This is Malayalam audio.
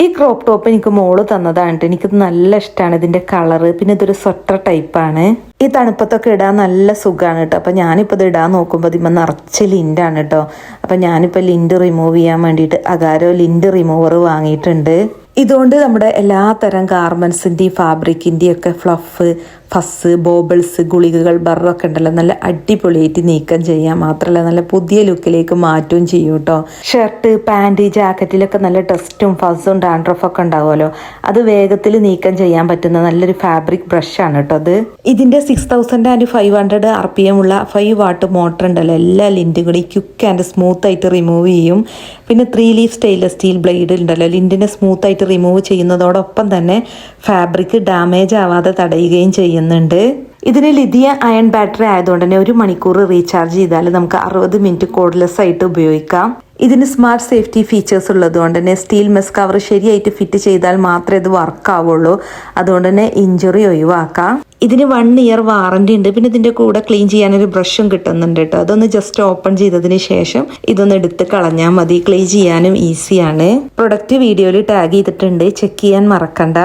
ഈ ക്രോപ്പ് ടോപ്പ് എനിക്ക് മോള് തന്നതാണ്. എനിക്കിത് നല്ല ഇഷ്ടമാണ് ഇതിൻ്റെ കളറ്. പിന്നെ ഇതൊരു സ്വെറ്റർ ടൈപ്പാണ്. ഈ തണുപ്പത്തൊക്കെ ഇടാൻ നല്ല സുഖമാണ് കേട്ടോ. അപ്പം ഞാനിപ്പോൾ ഇത് ഇടാൻ നോക്കുമ്പോൾ ഇതിമ്മ നിറച്ച് ലിൻ്റാണ് കേട്ടോ. അപ്പം ഞാനിപ്പോൾ ലിൻ്റ് റിമൂവ് ചെയ്യാൻ വേണ്ടിയിട്ട് അഗാരോ ലിൻ്റ് റിമൂവർ വാങ്ങിയിട്ടുണ്ട്. ഇതുകൊണ്ട് നമ്മുടെ എല്ലാ തരം ഗാർമെൻസിൻ്റെയും ഫാബ്രിക്കിൻ്റെയും ഒക്കെ ഫ്ലഫ്, ഫസ്, ബോബിൾസ്, ഗുളികകൾ, ബറൊക്കെ ഉണ്ടല്ലോ നല്ല അടിപൊളിയായിട്ട് നീക്കം ചെയ്യാം. മാത്രമല്ല നല്ല പുതിയ ലുക്കിലേക്ക് മാറ്റുകയും ചെയ്യും കേട്ടോ. ഷർട്ട്, പാൻറ്, ജാക്കറ്റിലൊക്കെ നല്ല ഡസ്റ്റും ഫസ്സും ഡാൻഡ്രഫൊക്കെ ഉണ്ടാവുമല്ലോ, അത് വേഗത്തിൽ നീക്കം ചെയ്യാൻ പറ്റുന്ന നല്ലൊരു ഫാബ്രിക് ബ്രഷാണ് കേട്ടോ അത്. ഇതിൻ്റെ 6500 RPM ഉള്ള 5 വാട്ട് മോട്ടർ ഉണ്ടല്ലോ, എല്ലാ ലിൻറ്റുകളും ക്വിക്ക് ആൻഡ് സ്മൂത്ത് ആയിട്ട് റിമൂവ് ചെയ്യും. പിന്നെ 3 ലീഫ് സ്റ്റെയിൻലെസ് സ്റ്റീൽ ബ്ലേഡ് ഉണ്ടല്ലോ, ലിൻറ്റിനെ സ്മൂത്ത് ആയിട്ട് റിമൂവ് ചെയ്യുന്നതോടൊപ്പം തന്നെ ഫാബ്രിക് ഡാമേജ് ആവാതെ തടയുകയും ചെയ്യുന്നുണ്ട്. ഇതിന് ലിഥിയം അയൺ ബാറ്ററി ആയതുകൊണ്ട് തന്നെ 1 മണിക്കൂർ റീചാർജ് ചെയ്താൽ നമുക്ക് 60 മിനിറ്റ് കോഡ്ലെസ് ആയിട്ട് ഉപയോഗിക്കാം. ഇതിന് സ്മാർട്ട് സേഫ്റ്റി ഫീച്ചേഴ്സ് ഉള്ളതുകൊണ്ട് തന്നെ സ്റ്റീൽ മെസ് കവർ ശരിയായിട്ട് ഫിറ്റ് ചെയ്താൽ മാത്രമേ ഇത് വർക്ക് ആവുള്ളൂ. അതുകൊണ്ട് തന്നെ ഇഞ്ചുറി ഒഴിവാക്കാം. ഇതിന് 1 ഇയർ വാറണ്ടി ഉണ്ട്. പിന്നെ ഇതിൻ്റെ കൂടെ ക്ലീൻ ചെയ്യാനൊരു ബ്രഷും കിട്ടുന്നുണ്ട് കേട്ടോ. അതൊന്ന് ജസ്റ്റ് ഓപ്പൺ ചെയ്തതിന് ശേഷം ഇതൊന്ന് എടുത്ത് കളഞ്ഞാൽ മതി. ക്ലീൻ ചെയ്യാനും ഈസിയാണ്. പ്രൊഡക്റ്റ് വീഡിയോയിൽ ടാഗ് ചെയ്തിട്ടുണ്ട്, ചെക്ക് ചെയ്യാൻ മറക്കണ്ട.